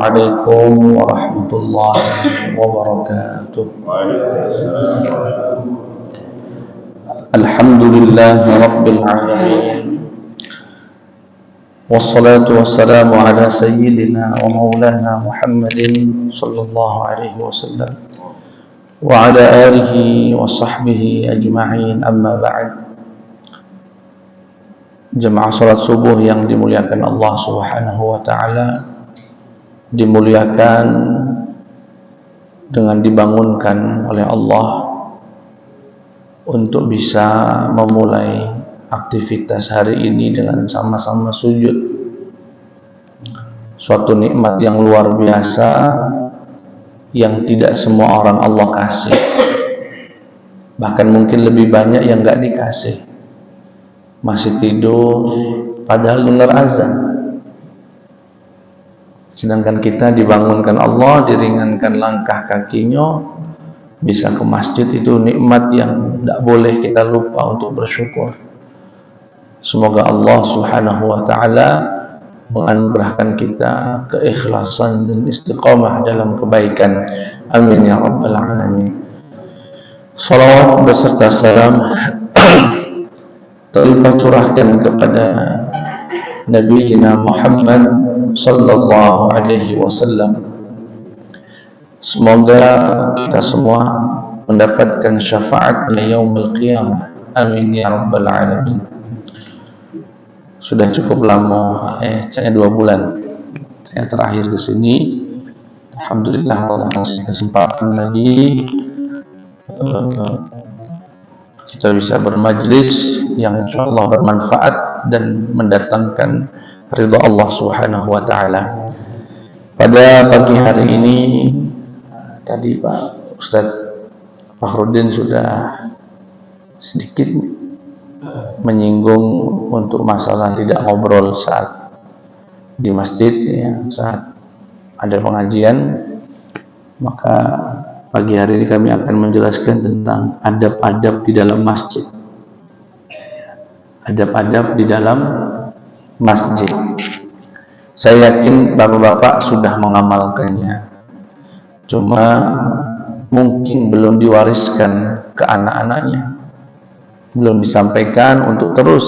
Assalamualaikum warahmatullahi wabarakatuh. Alhamdulillahi rabbil alamin. Wassalatu wassalamu ala sayyidina wa maulana Muhammadin sallallahu alaihi wasallam wa ala alihi wa sahbihi ajma'in, amma ba'd. Jemaah salat subuh yang dimuliakan Allah Subhanahu wa ta'ala, dimuliakan dengan dibangunkan oleh Allah untuk bisa memulai aktivitas hari ini dengan sama-sama sujud. Suatu nikmat yang luar biasa yang tidak semua orang Allah kasih. Bahkan mungkin lebih banyak yang gak dikasih. Masih tidur padahal dengar azan. Sedangkan kita dibangunkan Allah, diringankan langkah kakinya, bisa ke masjid. Itu nikmat yang tidak boleh kita lupa untuk bersyukur. Semoga Allah Subhanahu wa ta'ala menganugerahkan kita keikhlasan dan istiqamah dalam kebaikan. Amin ya rabbal alamin. Salawat beserta salam terlimpah curahkan kepada Nabi Muhammad sallallahu alaihi wasallam. Semoga kita semua mendapatkan syafaat pada yaumul qiyamah. Amin ya rabbal alamin. Sudah cukup lama, saya 2 bulan saya terakhir ke sini. Alhamdulillah Allah kasih kesempatan lagi kita bisa bermajlis yang insyaallah bermanfaat dan mendatangkan ridha Allah Subhanahu wa ta'ala. Pada pagi hari ini tadi Pak Ustadz Fakhruddin sudah sedikit menyinggung untuk masalah tidak ngobrol saat di masjid, ya, saat ada pengajian. Maka pagi hari ini kami akan menjelaskan tentang adab-adab di dalam masjid. Adab-adab di dalam masjid. Saya yakin bapak-bapak sudah mengamalkannya. Cuma mungkin belum diwariskan ke anak-anaknya. Belum disampaikan untuk terus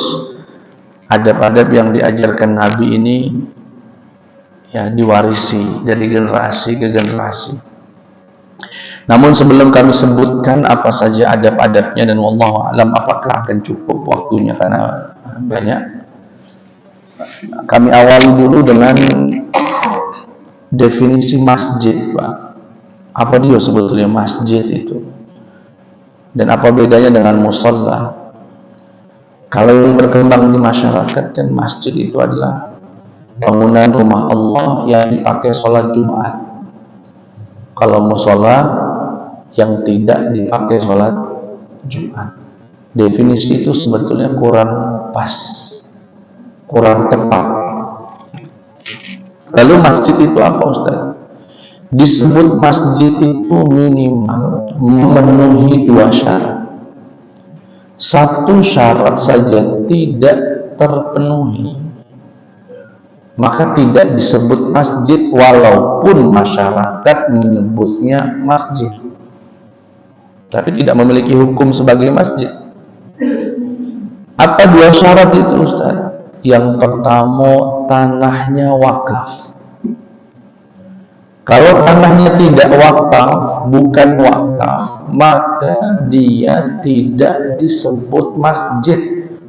adab-adab yang diajarkan Nabi ini ya diwarisi dari generasi ke generasi. Namun sebelum kami sebutkan apa saja adab-adabnya, dan wallahu a'lam apakah akan cukup waktunya karena banyak, kami awali dulu dengan definisi masjid, Pak. Apa dia sebetulnya masjid itu? Dan apa bedanya dengan musholla? Kalau yang berkembang di masyarakat, kan masjid itu adalah bangunan rumah Allah yang dipakai sholat Jumat. Kalau musholla yang tidak dipakai sholat Jumat. Definisi itu sebetulnya kurang pas, kurang tepat. Lalu masjid itu apa, Ustaz? Disebut masjid itu minimal memenuhi 2 syarat. Satu syarat saja tidak terpenuhi, maka tidak disebut masjid walaupun masyarakat menyebutnya masjid, tapi tidak memiliki hukum sebagai masjid. Apa 2 syarat itu, Ustaz? Yang pertama, tanahnya wakaf. Kalau tanahnya tidak wakaf, bukan wakaf, maka dia tidak disebut masjid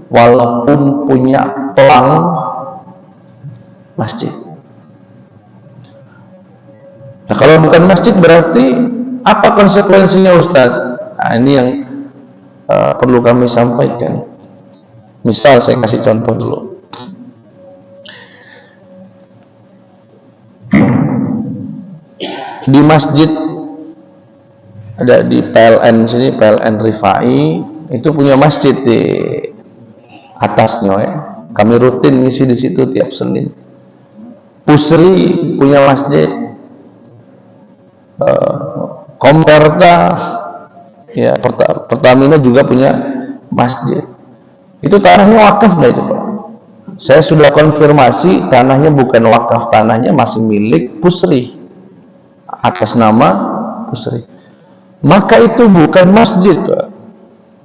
walaupun punya pelang masjid. Nah, kalau bukan masjid berarti apa konsekuensinya, Ustaz? Nah, ini yang perlu kami sampaikan. Misal saya kasih contoh dulu. Di masjid ada di PLN sini, PLN Rifai itu punya masjid di atasnya, ya. Kami rutin ngisi di situ tiap Senin. Pusri punya masjid, Komperta, ya, Pertamina juga punya masjid. Itu tanahnya wakaf nggak itu, Pak? saya sudah konfirmasi tanahnya bukan wakaf, tanahnya masih milik Pusri atas nama Pusri, maka itu bukan masjid,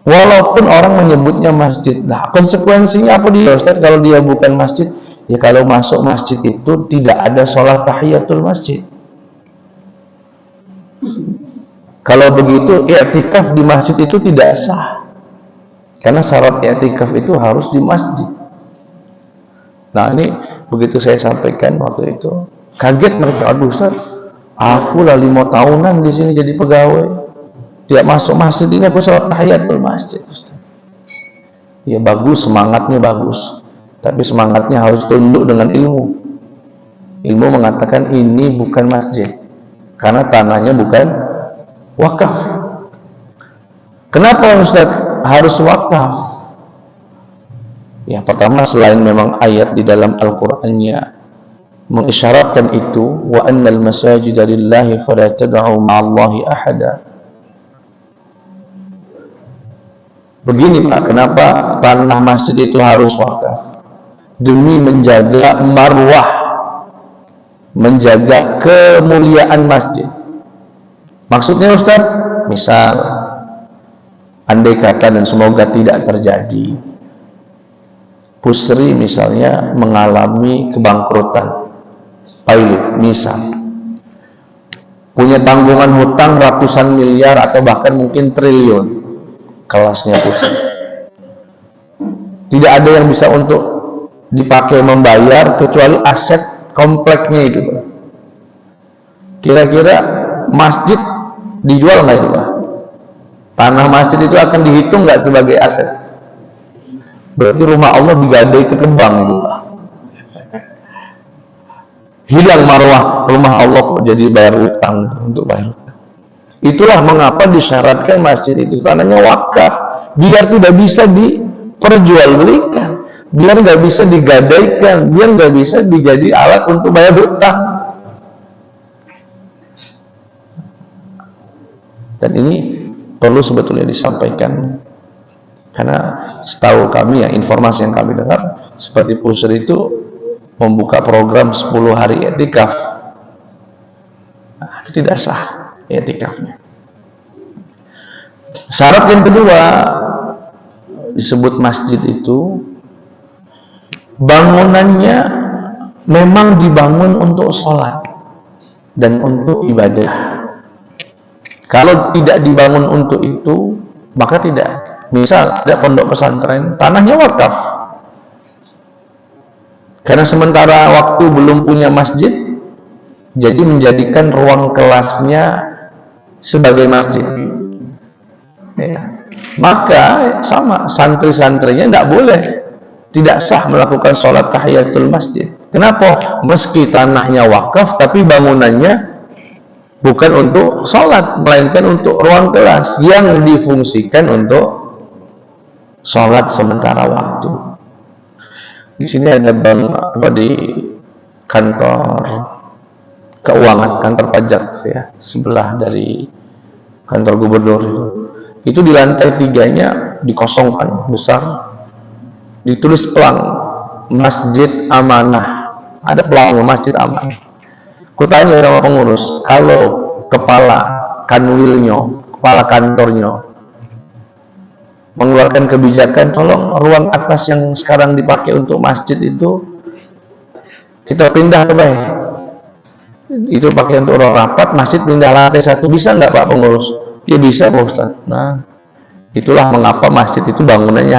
walaupun orang menyebutnya masjid. Nah, konsekuensinya apa dia, Ustaz? Kalau dia bukan masjid, ya kalau masuk masjid itu tidak ada sholat tahiyatul masjid. Kalau begitu i'tikaf di masjid itu tidak sah, karena syarat i'tikaf itu harus di masjid. Nah, ini begitu saya sampaikan waktu itu, kaget mereka. Aduh Ustaz, aku lah 5 tahunan di sini jadi pegawai, tiap masuk masjid ini aku sholat tahiyatul masjid, Ustaz. Ya bagus, semangatnya bagus, tapi semangatnya harus tunduk dengan ilmu. Ilmu mengatakan ini bukan masjid, karena tanahnya bukan wakaf. Kenapa Ustaz harus wakaf? Ya, pertama, selain memang ayat di dalam Al-Qur'annya mengisyaratkan itu, wa annal masajida lillahi fala tad'u ma'allahi ahada. Begini Pak, kenapa tanah masjid itu harus wakaf? Demi menjaga marwah, menjaga kemuliaan masjid. Maksudnya Ustaz, misal andai kata, dan semoga tidak terjadi, Pusri misalnya mengalami kebangkrutan, pailit misal, punya tanggungan hutang ratusan miliar atau bahkan mungkin triliun, kelasnya Pusri, tidak ada yang bisa untuk dipakai membayar kecuali aset kompleknya itu. Kira-kira masjid dijual nggak itu Pak? Tanah masjid itu akan dihitung nggak sebagai aset? Berarti rumah Allah digadai ke kembang itu Pak. Hilang marwah rumah Allah kok jadi bayar utang untuk bayar. Itulah mengapa disyaratkan masjid itu tanahnya wakaf, biar tidak bisa diperjualbelikan, biar nggak bisa digadaikan, biar nggak bisa dijadi alat untuk bayar hutang. Dan ini perlu sebetulnya disampaikan, karena setahu kami, ya informasi yang kami dengar, seperti Pusri itu membuka program 10 hari i'tikaf. Nah, itu tidak sah i'tikafnya. Syarat yang kedua disebut masjid itu bangunannya memang dibangun untuk sholat dan untuk ibadah. Kalau tidak dibangun untuk itu, maka tidak. Misal ada pondok pesantren, tanahnya wakaf, karena sementara waktu belum punya masjid, jadi menjadikan ruang kelasnya sebagai masjid. Ya. Maka sama, santri-santrinya tidak boleh, tidak sah melakukan sholat tahiyatul masjid. Kenapa? Meski tanahnya wakaf, tapi bangunannya bukan untuk sholat, melainkan untuk ruang kelas yang difungsikan untuk sholat sementara waktu. Di sini ada di kantor keuangan, kantor pajak ya, sebelah dari kantor gubernur itu di lantai 3-nya dikosongkan besar, ditulis pelang Masjid Amanah, ada pelang Masjid Amanah. Kutanya sama pengurus, kalau kepala kanwilnya, kepala kantornya mengeluarkan kebijakan, tolong ruang atas yang sekarang dipakai untuk masjid itu kita pindah ke bawah, itu pakai untuk ruang rapat, masjid pindah lantai 1, bisa nggak Pak pengurus? Ya bisa Pak Ustaz. Nah, itulah mengapa masjid itu bangunannya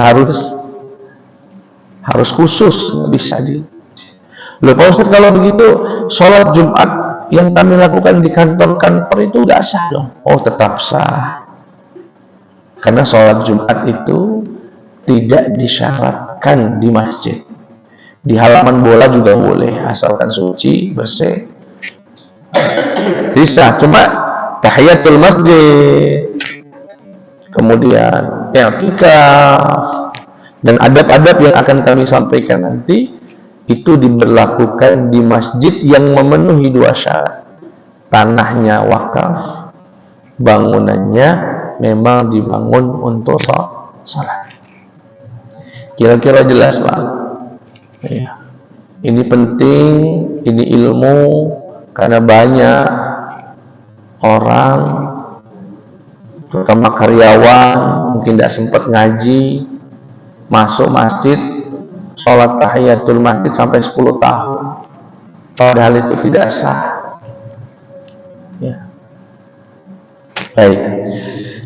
harus khusus, nggak bisa di. Loh Pak Ustaz, kalau begitu sholat Jumat yang kami lakukan di kantor itu nggak sah dong? Oh, tetap sah. Karena sholat Jumat itu tidak disyaratkan di masjid. Di halaman bola juga boleh, asalkan suci, bersih. Bisa, cuma tahiyatul masjid, kemudian i'tikaf, dan adab-adab yang akan kami sampaikan nanti, itu diberlakukan di masjid yang memenuhi 2 syarat. Tanahnya wakaf, bangunannya memang dibangun untuk sholat. Kira-kira jelas Pak? Ya. Ini penting, ini ilmu, karena banyak orang, terutama karyawan, mungkin tidak sempat ngaji, masuk masjid, sholat tahiyatul masjid sampai 10 tahun, padahal itu tidak sah. Ya. Baik.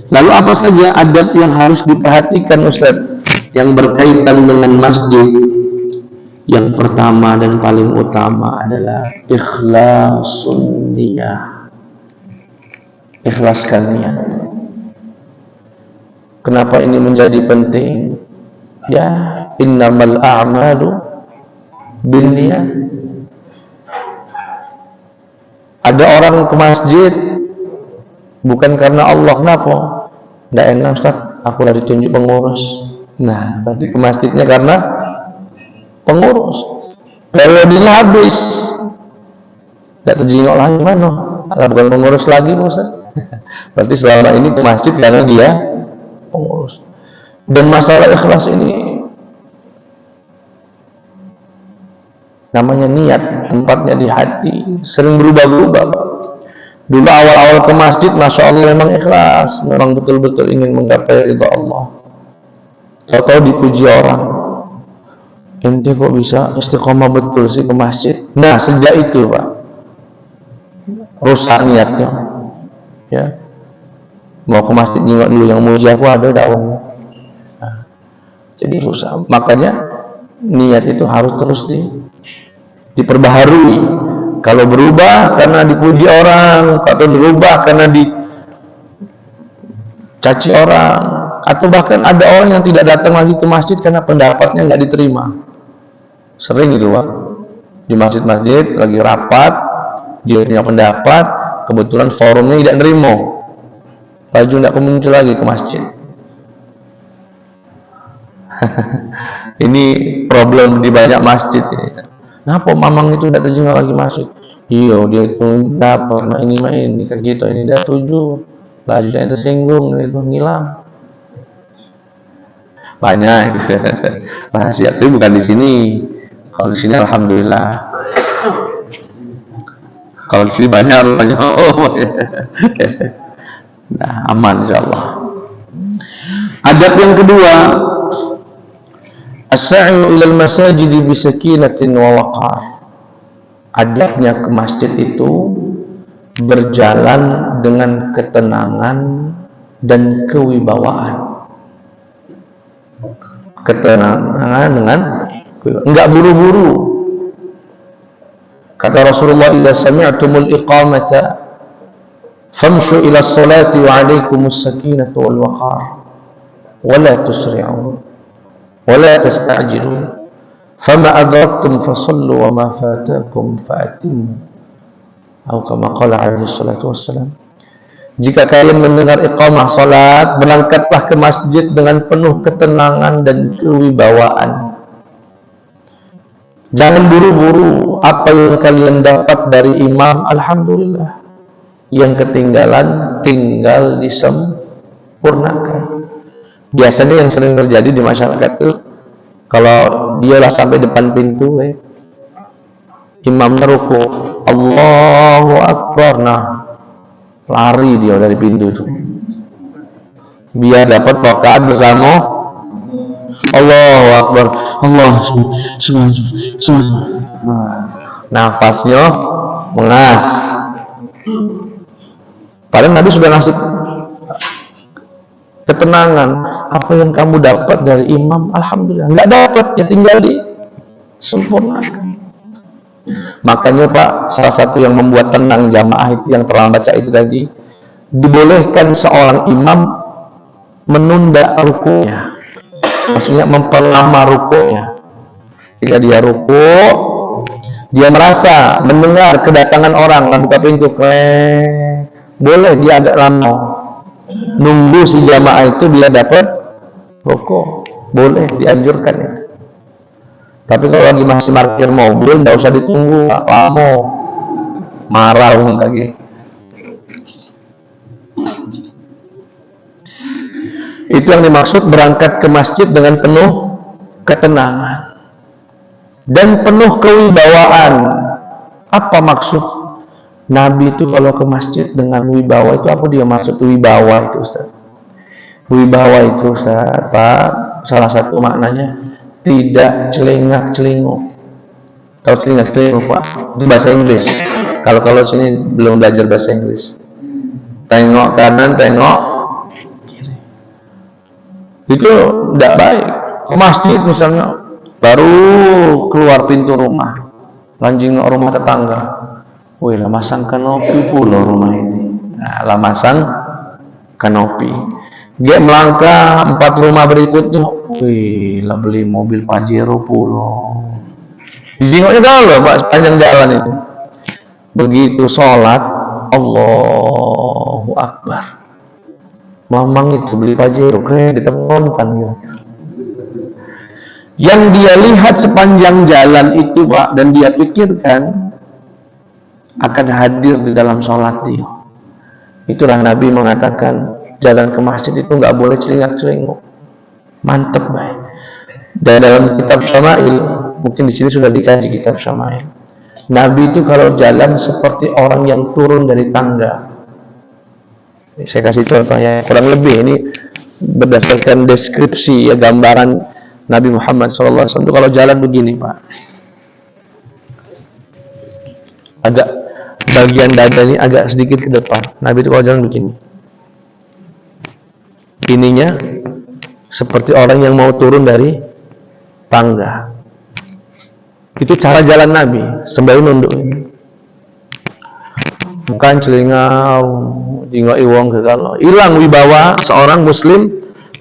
Lalu apa saja adab yang harus diperhatikan Ustaz yang berkaitan dengan masjid? Yang pertama dan paling utama adalah ikhlasun niyah. Ikhlaskan niat. Kenapa ini menjadi penting? Ya, innamal a'malu binniyat. Ada orang ke masjid bukan karena Allah, kenapa? Nggak enak Ustaz, aku udah ditunjuk pengurus. Nah, berarti ke masjidnya karena pengurus. Periodenya habis, nggak terjengok lagi mana? Bukan pengurus lagi Ustaz. Berarti selama ini ke masjid karena dia pengurus. Dan masalah ikhlas ini namanya niat, tempatnya di hati, sering berubah-ubah. Dulu awal-awal ke masjid, Masya Allah memang ikhlas, memang betul-betul ingin menggapai ridha Allah. Tahu-tahu dipuji orang, ente kok bisa istiqomah betul sih ke masjid. Nah, sejak itu Pak, rusak niatnya. Ya, mau ke masjid nengok dulu yang muji aku ada dakwahnya. Nah, jadi rusak. Makanya niat itu harus terus diperbaharui. Kalau berubah karena dipuji orang, atau berubah karena dicaci orang, atau bahkan ada orang yang tidak datang lagi ke masjid karena pendapatnya nggak diterima. Sering gitu Pak, di masjid-masjid lagi rapat, dia punya pendapat, kebetulan forumnya tidak nerima, baju nggak muncul lagi ke masjid. Ini problem di banyak masjid ini. Kenapa mamang itu tidak terjenguk lagi masuk? Iya, dia itu dapat, nah ini main, ini kayak gitu, ini dia tujuh, bajunya tersinggung, itu ngilang. Banyak gitu. Rahasia itu bukan di sini. Kalau di sini alhamdulillah. Kalau di sini banyak. Nah, aman insyaallah. Adab yang kedua, as-sa'yu ilal masajid bi sakinatin wa waqar. Adabnya ke masjid itu berjalan dengan ketenangan dan kewibawaan. Ketenangan dengan enggak buru-buru. Kata Rasulullah, "Idza sami'tumul iqamata famshu ila sholati wa 'alaikumus sakinatu wal waqar wa la tusri'u wa la tasta'jilu fama adraktum fasallu wa ma fatakum fa'timmu." Atau kama qala alaihi salatu wassalam. Jika kalian mendengar iqamah salat, berangkatlah ke masjid dengan penuh ketenangan dan kewibawaan. Jangan buru-buru. Apa yang kalian dapat dari imam, alhamdulillah. Yang ketinggalan, tinggal disempurnakan. Biasanya yang sering terjadi di masyarakat itu, kalau dia lah sampai depan pintu, imamnya ruku, Allahu Akbar, nah lari dia dari pintu itu, biar dapat rakaat bersama. Allahu Akbar, Allah nafasnya mengas. Padahal Nabi sudah ngasih ketenangan. Apa yang kamu dapat dari imam, alhamdulillah. Nggak dapat, ya tinggal disempurnakan. Makanya Pak, salah satu yang membuat tenang jamaah itu, yang telah baca itu tadi, dibolehkan seorang imam menunda rukunya, maksudnya memperlama rukunya. Jika dia ruku, dia merasa mendengar kedatangan orang, buka pintu, boleh dia agak lama nunggu si jamaah itu dia dapat ruku, boleh, dianjurkan ya. Tapi kalau lagi masih parkir mobil, nggak usah ditunggu, apa mau marah lagi. Itu yang dimaksud berangkat ke masjid dengan penuh ketenangan. dan penuh kewibawaan. Apa maksud Nabi itu kalau ke masjid dengan wibawa itu? Apa dia maksud wibawa itu, Ustaz? Wibawa itu, Ustaz, Pak, salah satu maknanya tidak celingak-celinguk. Tahu celingak-celinguk, Pak? Itu bahasa Inggris. Kalau sini belum belajar bahasa Inggris. Tengok kanan, tengok kiri. Itu tidak baik. Ke masjid misalnya, baru keluar pintu rumah, lanjut rumah tetangga. Wih, lah masang kanopi pula rumah ini. Nah, lah masang kanopi. Dia melangkah 4 rumah berikutnya. Wih, lah beli mobil Pajero pula. Dijengoknya kalau Pak sepanjang jalan itu. Begitu sholat, Allahu Akbar. Mamang itu beli Pajero, kredit kontan gitu. Yang dia lihat sepanjang jalan itu, Pak, dan dia pikirkan akan hadir di dalam sholat dia. Itulah Nabi mengatakan jalan ke masjid itu nggak boleh celingak-celinguk. Mantep, baik. Dan dalam kitab Syama'il, mungkin di sini sudah dikaji kitab Syama'il. Nabi itu kalau jalan seperti orang yang turun dari tangga. Saya kasih contohnya kurang lebih ini berdasarkan deskripsi ya, gambaran Nabi Muhammad SAW itu kalau jalan begini, Pak. Agak bagian dada ini agak sedikit ke depan. Nabi itu kalau jalan begini. Ininya seperti orang yang mau turun dari tangga. Itu cara jalan Nabi sambil nunduk ini. Bukan celingau, jingok iwong ke kalau hilang wibawa seorang muslim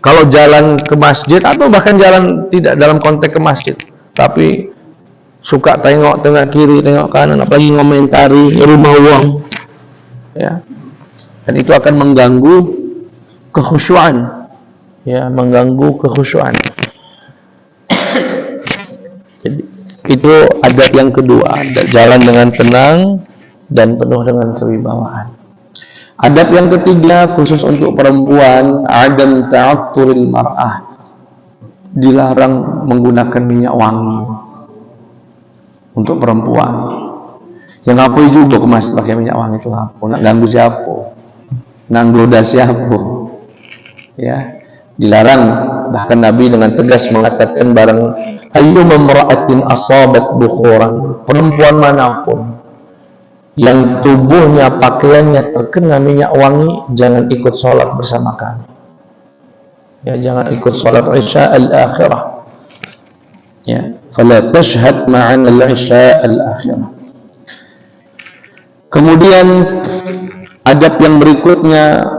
kalau jalan ke masjid atau bahkan jalan tidak dalam konteks ke masjid, tapi suka tengok tengah kiri, tengok kanan, apalagi ngomentari rumah uang, ya. Dan itu akan mengganggu kekhusyuan, ya, mengganggu kekhusyuan. Jadi itu adab yang kedua, jalan dengan tenang dan penuh dengan kewibawaan. Adab yang ketiga khusus untuk perempuan, adam ta'atturil mar'ah. Dilarang menggunakan minyak wangi untuk perempuan. Yang ngapain juga ke masjid pakai minyak wangi itu apa? Nak ganggu siapa? Nak goda siapa? Ya, dilarang. Bahkan Nabi dengan tegas mengatakan barang ayyuma imra'atin asabat bukhuran, perempuan manapun yang tubuhnya, pakaiannya terkena minyak wangi, jangan ikut sholat bersama kami. Ya, jangan ikut sholat isya al-akhirah. Ya, fala tashhad ma'ana al-isya al-akhirah. Kemudian adab yang berikutnya,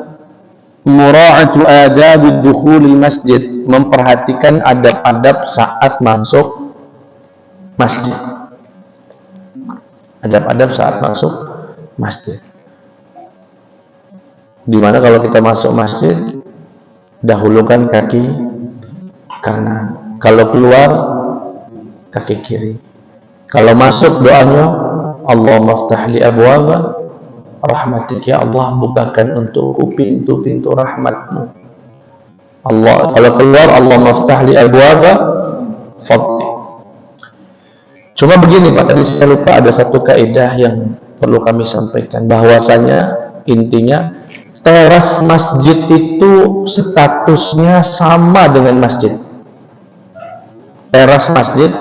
mura'atu adab dukhulil masjid, memperhatikan adab-adab saat masuk masjid. Adab-adab saat masuk masjid. Dimana kalau kita masuk masjid, dahulukan kaki kanan. Kalau keluar, kaki kiri. Kalau masuk doanya, Allahumma ftah li abwaba rahmatik, ya Allah, bukakan untukku pintu-pintu rahmatmu. Allah, kalau keluar, Allahumma ftah li abwaba fadli. Cuma begini, Pak, tadi saya lupa ada satu kaidah yang perlu kami sampaikan, bahwasanya intinya teras masjid itu statusnya sama dengan masjid. Teras masjid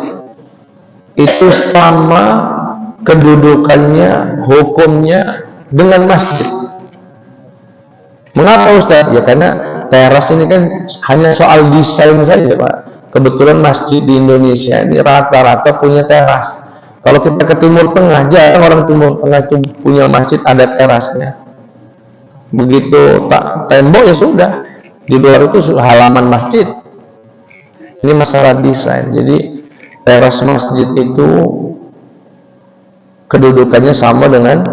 itu sama kedudukannya, hukumnya dengan masjid. Mengapa, Ustaz? Ya karena teras ini kan hanya soal desain saja, Pak. Kebetulan masjid di Indonesia ini rata-rata punya teras. Kalau kita ke Timur Tengah, jarang orang Timur Tengah itu punya masjid ada terasnya. Begitu tak tembok ya sudah, di luar itu halaman masjid. Ini masalah desain. Jadi teras masjid itu kedudukannya sama dengan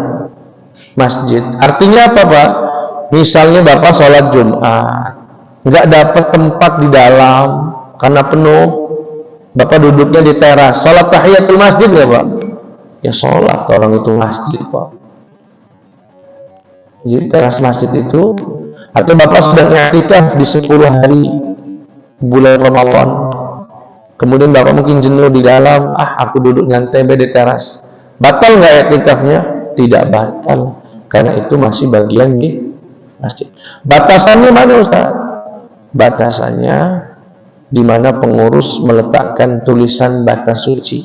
masjid. Artinya apa, Pak? Misalnya Bapak sholat Jumat, nggak dapat tempat di dalam karena penuh, Bapak duduknya di teras, sholat tahiyatul masjid ya, Pak? Ya sholat, orang itu masjid, Pak. Jadi teras masjid itu, atau Bapak sedang i'tikaf di 10 hari bulan Ramadan, kemudian bapak mungkin jenuh di dalam, aku duduk nyantai di teras, batal nggak iktikafnya? Tidak batal, karena itu masih bagian di masjid. Batasannya mana Ustaz? Batasannya di mana pengurus meletakkan tulisan batas suci.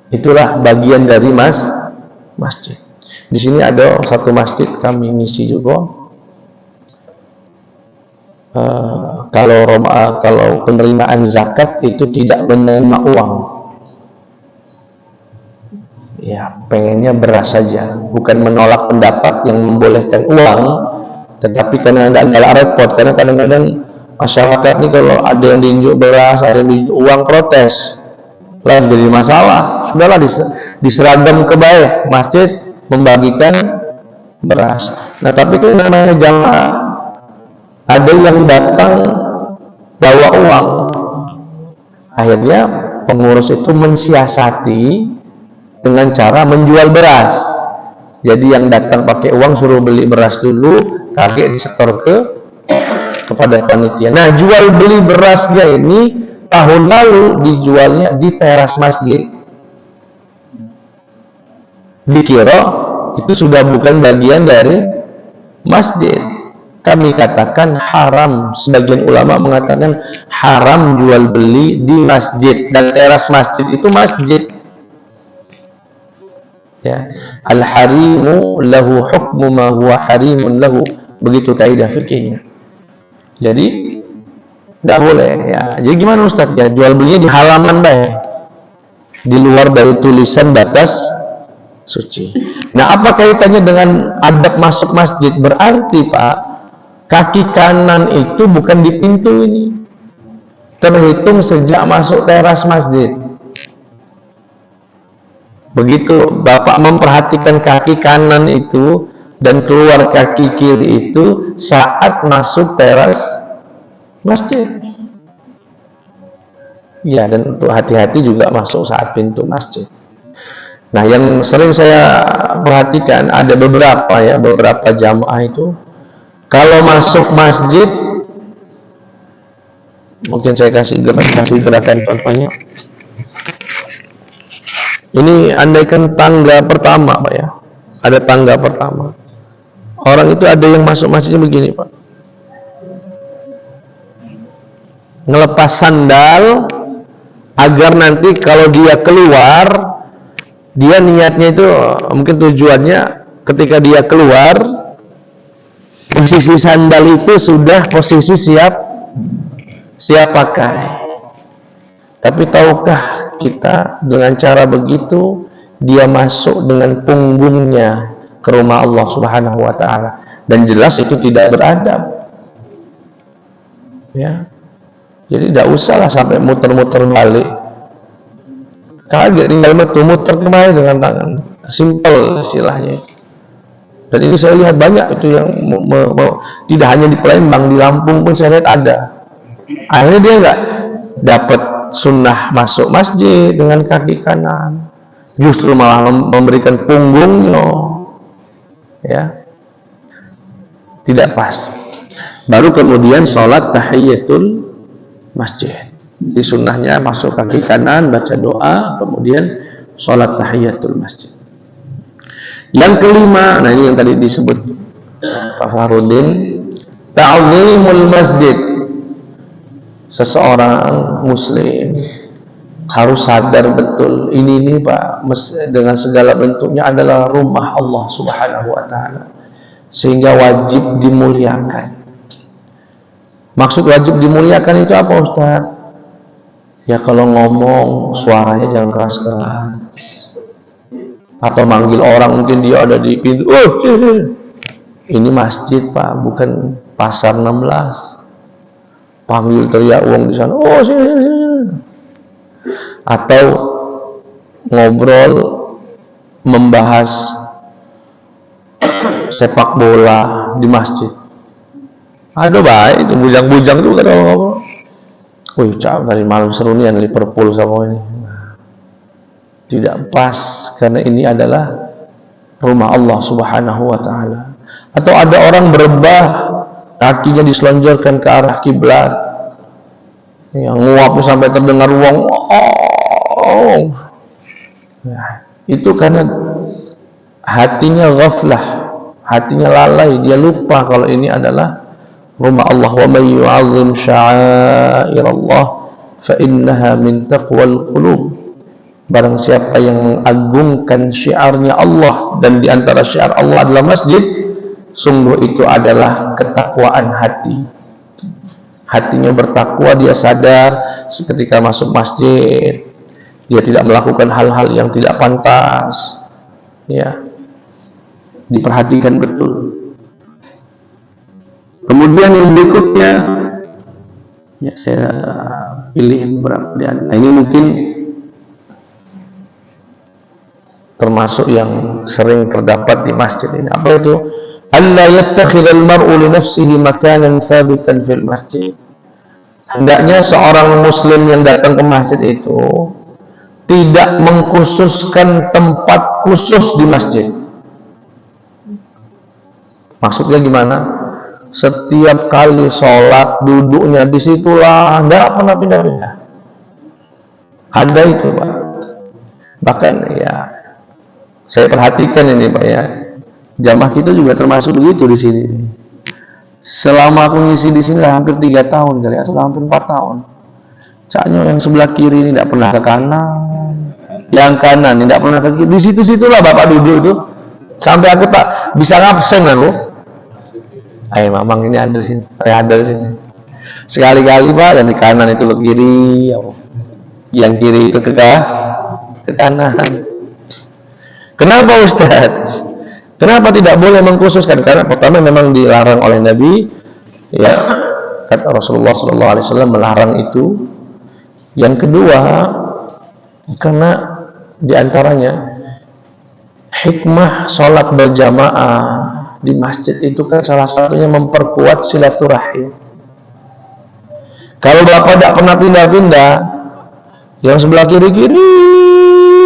Itulah bagian dari masjid. Di sini ada satu masjid kami ngisi juga. Kalau penerimaan zakat itu tidak menerima uang. Ya, pengennya beras saja, bukan menolak pendapat yang membolehkan uang, tetapi karena nggak repot, karena kadang-kadang masyarakat ini kalau ada yang diinjuk beras, ada yang diinjuk uang, protes, lah jadi masalah. Sudahlah diseragam ke bawah masjid membagikan beras. Nah, tapi kan namanya jamaah, ada yang datang bawa uang, akhirnya pengurus itu mensiasati dengan cara menjual beras. Jadi yang datang pakai uang suruh beli beras dulu, kaget disetor kepada panitia. Nah, jual beli berasnya ini tahun lalu dijualnya di teras masjid. Dikira itu sudah bukan bagian dari masjid. Kami katakan haram. Sebagian ulama mengatakan haram jual beli di masjid, dan teras masjid itu masjid. Ya, al-harimu lahu hukmu ma huwa harimun lahu, begitu kaidah fikihnya. Jadi nggak boleh ya. Jadi gimana Ustaz? Ya, jual belinya di halaman deh, di luar dari tulisan batas suci. Nah, apa kaitannya dengan adab masuk masjid? Berarti Pak, kaki kanan itu bukan di pintu ini, terhitung sejak masuk teras masjid. Begitu Bapak memperhatikan kaki kanan itu dan keluar kaki kiri itu saat masuk teras masjid. Ya, dan untuk hati-hati juga masuk saat pintu masjid. Nah, yang sering saya perhatikan ada beberapa jamaah itu kalau masuk masjid, mungkin saya kasih gerakan contohnya. Ini andaikan tangga pertama Pak ya, ada tangga pertama, orang itu ada yang masuk masjidnya begini Pak, ngelepas sandal agar nanti kalau dia keluar, dia niatnya itu mungkin tujuannya ketika dia keluar, posisi sandal itu sudah posisi siap pakai. Tapi tahukah kita dengan cara begitu dia masuk dengan punggungnya ke rumah Allah Subhanahu wa taala, dan jelas itu tidak beradab. Ya. Jadi tidak usahlah sampai muter-muter balik. Kaget tinggal muter kemari dengan tangan. Simpel istilahnya. Dan ini saya lihat banyak itu yang tidak hanya di Palembang, di Lampung pun saya lihat ada. Akhirnya dia enggak dapat sunnah masuk masjid dengan kaki kanan, justru malah memberikan punggungnya, ya, tidak pas. Baru kemudian sholat tahiyatul masjid, di sunnahnya masuk kaki kanan, baca doa, kemudian sholat tahiyatul masjid. Yang kelima, nah ini yang tadi disebut Pak Farudin, ta'zimul masjid. Seseorang muslim harus sadar betul ini Pak, dengan segala bentuknya adalah rumah Allah Subhanahu wa taala, sehingga wajib dimuliakan. Maksud wajib dimuliakan itu apa Ustaz? Ya kalau ngomong suaranya jangan keras-keras, atau manggil orang mungkin dia ada di pintu, ini masjid Pak, bukan pasar 16. Panggil teriak uang di sana, sini. Atau ngobrol membahas sepak bola di masjid. Aduh baik, itu bujang-bujang itu kan ngobrol. Wih, dari malam seru nih Liverpool sama ini. Tidak pas, karena ini adalah rumah Allah Subhanahu wa taala. Atau ada orang berebah, kakinya diselonjorkan ke arah kiblat, yang nguap sampai terdengar ruang. Nah, itu karena hatinya ghaflah, hatinya lalai, dia lupa kalau ini adalah rumah Allah. Wa may yu'azzim sya'airallah fa innaha min taqwal qulub. Barang siapa yang mengagungkan syiarnya Allah, dan di antara syiar Allah adalah masjid, sungguh itu adalah ketakwaan hati. Hatinya bertakwa, dia sadar ketika masuk masjid dia tidak melakukan hal-hal yang tidak pantas, ya, diperhatikan betul. Kemudian yang berikutnya, ya, saya pilih beberapa di antara ini, mungkin termasuk yang sering terdapat di masjid ini. Apa itu? Alla yattakhidhal mar'u li nafsihi makanan thabitan fil masjid. Hendaknya seorang muslim yang datang ke masjid itu tidak mengkhususkan tempat khusus di masjid. Maksudnya gimana? Setiap kali sholat duduknya di situlah, tidak pernah pindah-pindah. Ada itu, Pak. Bahkan ya, saya perhatikan ini, Pak, ya, jamaah kita juga termasuk begitu di sini. Selama aku ngisi di sini hampir 3 tahun kali, atau hampir 4 tahun. Caknya yang sebelah kiri ini tidak pernah ke kanan, yang kanan tidak pernah ke kiri. Di situ-situlah Bapak duduk itu. Sampai aku tak bisa ngabsen aku. Ayo mamang ini ada di sini, ada di sini. Sekali-kali Pak, yang di kanan itu ke kiri, yang kiri itu ke kanan. Kenapa Ustaz? Kenapa tidak boleh mengkhususkan? Karena pertama memang dilarang oleh Nabi, ya, kata Rasulullah SAW melarang itu. Yang kedua, karena diantaranya hikmah sholat berjamaah di masjid itu kan salah satunya memperkuat silaturahim. Kalau Bapak tidak pernah pindah-pindah, yang sebelah kiri-kiri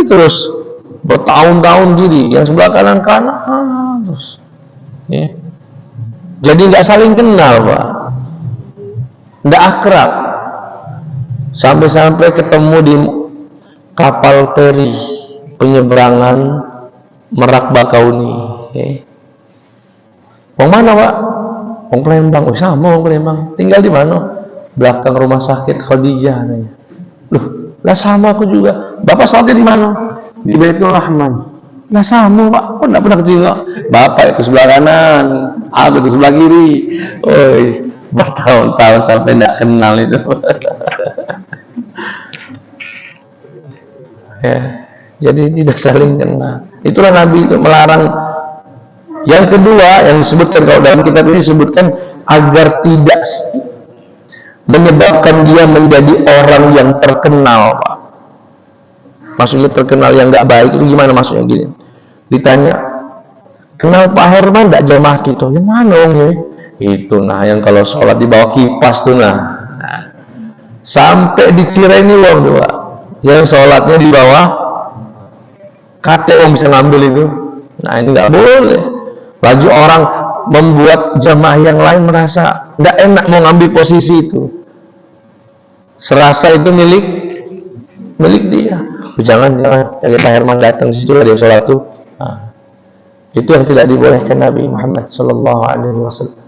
terus bertahun-tahun gini, yang sebelah kanan-kanan terus, ya. Jadi nggak saling kenal, Pak, nggak akrab. Sampai-sampai ketemu di kapal feri penyeberangan Merak Bakauni. Wong mana, Pak? Wong Palembang. Oh, sama wong Palembang. Tinggal di mana? Belakang rumah sakit Khadijah. Loh, lah sama aku juga. Bapak sholatnya di mana? Di Baitul Rahman. Lah sama, Pak. Kok enggak pernah ketemu? Bapak itu sebelah kanan, aku itu sebelah kiri. Oh, bertahun-tahun sampai enggak kenal itu. Ya, jadi tidak saling kenal. Itulah Nabi itu melarang. Yang kedua yang disebutkan kalau dalam kitab ini disebutkan agar tidak menyebabkan dia menjadi orang yang terkenal, Pak. Maksudnya terkenal yang nggak baik itu gimana maksudnya? Gini, ditanya, kenal Pak Herman nggak jamaah kita? Yang mana om ya? Itu nah yang kalau sholat di bawah kipas tuh nah. Sampai di Cireni wong tuh, Pak, yang sholatnya di bawah KTO bisa ngambil itu. Nah ini nggak boleh. Laju orang membuat jamaah yang lain merasa nggak enak mau ngambil posisi itu. Serasa itu milik dia. Jangan Pak Herman datang di situ dia sholat tuh. Nah, itu yang tidak dibolehkan Nabi Muhammad Sallallahu Alaihi Wasallam.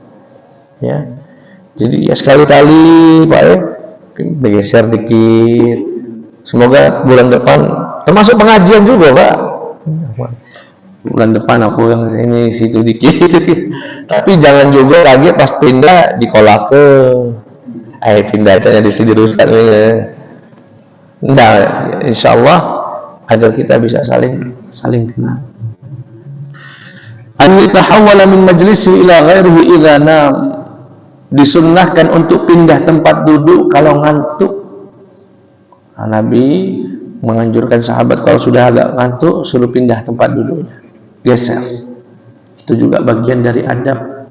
Ya, jadi ya sekali-kali Pak ya bergeser dikit. Semoga bulan depan termasuk pengajian juga Pak. Bulan depan aku yang sini situ dikit. Tapi jangan juga lagi pas pindah di Kolake. Pindah aja di sini terus kan ya. Nah, insyaallah agar kita bisa saling kenal. An yatahawwala min majlisi ila ghairihi idza nam. Disunnahkan untuk pindah tempat duduk kalau ngantuk. Nah, Nabi menganjurkan sahabat kalau sudah agak ngantuk suruh pindah tempat duduknya, geser. Itu juga bagian dari adab.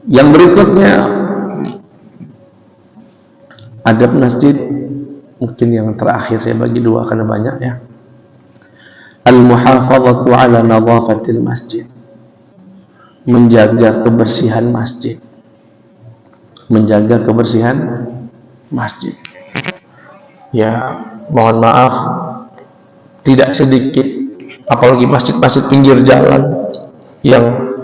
Yang berikutnya adab masjid, mungkin yang terakhir saya bagi dua karena banyak ya. Al-muhafazatu ala nadhafatil masjid, menjaga kebersihan masjid. menjaga kebersihan masjid. Ya, mohon maaf, tidak sedikit, apalagi masjid-masjid pinggir jalan yang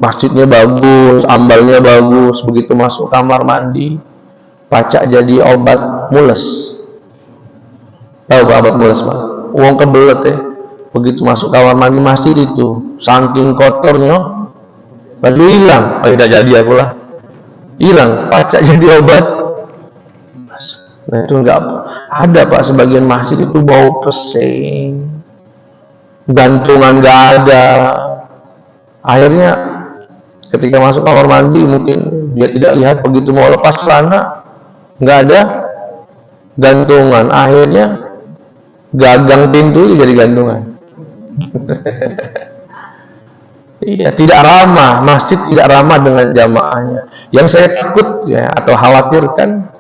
masjidnya bagus, ambalnya bagus, begitu masuk kamar mandi, pacak jadi obat mules. Tahu obat mules, Pak? Uang kebelet ya. Begitu masuk kamar mandi masjid itu, saking kotornya, lalu hilang. Tidak jadi aku lah. Hilang, pacak jadi obat. Nah itu enggak ada, Pak. Sebagian masjid itu bau pesing, gantungan enggak ada. Akhirnya ketika masuk kamar mandi mungkin dia tidak lihat, begitu mau lepas celana nggak ada gantungan, akhirnya gagang pintu jadi gantungan. Iya, tidak ramah, masjid tidak ramah dengan jamaahnya. Yang saya takut ya atau khawatirkan,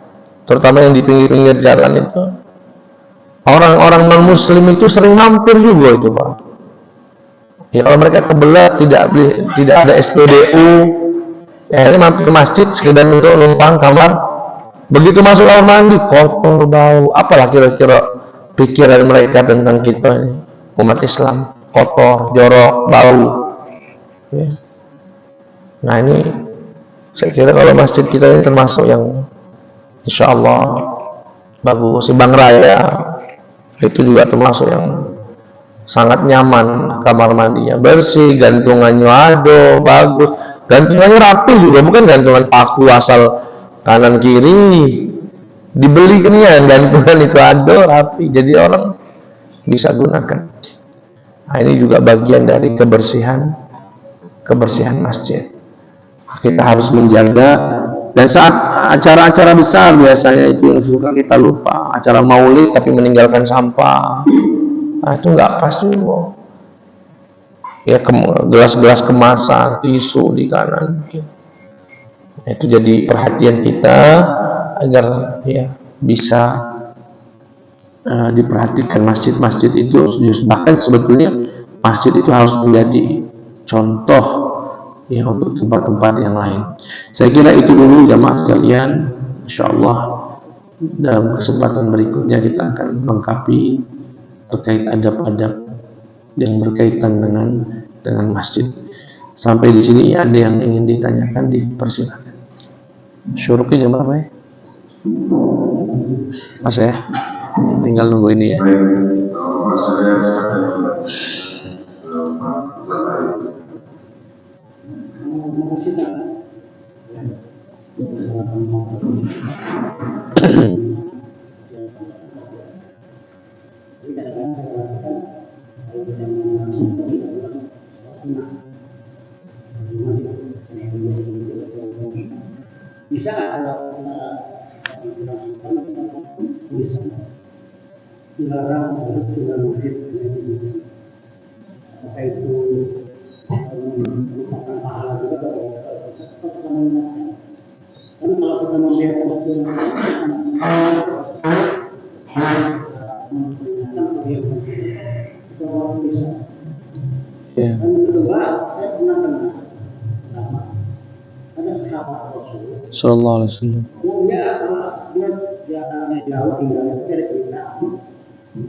terutama yang di pinggir-pinggir jalan itu, orang-orang non muslim itu sering mampir juga itu, Pak. Ya kalau mereka kebelat, tidak ada SPBU, ya ini mampir ke masjid sekedar untuk numpang kamar, begitu masuk kamar mandi kotor, bau. Apalah kira-kira pikiran mereka tentang kita ini umat Islam? Kotor, jorok, bau ya. Nah ini saya kira kalau masjid kita ini termasuk yang insya Allah bagus. Bang Raya itu juga termasuk yang sangat nyaman, kamar mandinya bersih, gantungannya ada, bagus, gantungannya rapi juga, bukan gantungan paku asal kanan kiri, dibeli kan, gantungan itu ada, rapi, jadi orang bisa gunakan. Nah, ini juga bagian dari kebersihan masjid. Kita harus menjaga. Dan saat acara-acara besar biasanya itu yang suka kita lupa, acara maulid tapi meninggalkan sampah. Nah, itu nggak pas juga. Ya, gelas-gelas kemasan, tisu di kanan. Itu jadi perhatian kita agar ya bisa diperhatikan masjid-masjid itu. Bahkan sebetulnya masjid itu harus menjadi contoh ya untuk tempat-tempat yang lain. Saya kira itu dulu jamaah sekalian. Insyaallah dalam kesempatan berikutnya kita akan melengkapi terkait adab-adab yang berkaitan dengan masjid. Sampai di sini ada yang ingin ditanyakan, dipersilakan. Syuruknya jam berapa ya? Mas ya, tinggal nunggu ini ya. Bisa kalau bisa dilarang sudah masjid, maka itu merupakan pahala juga. Karena kalau kita melihat dan kedua, saya pernah dengar ada sahabat Rasul Sallallahu Alaihi Wasallam. Dia jauh tinggalnya dari kita.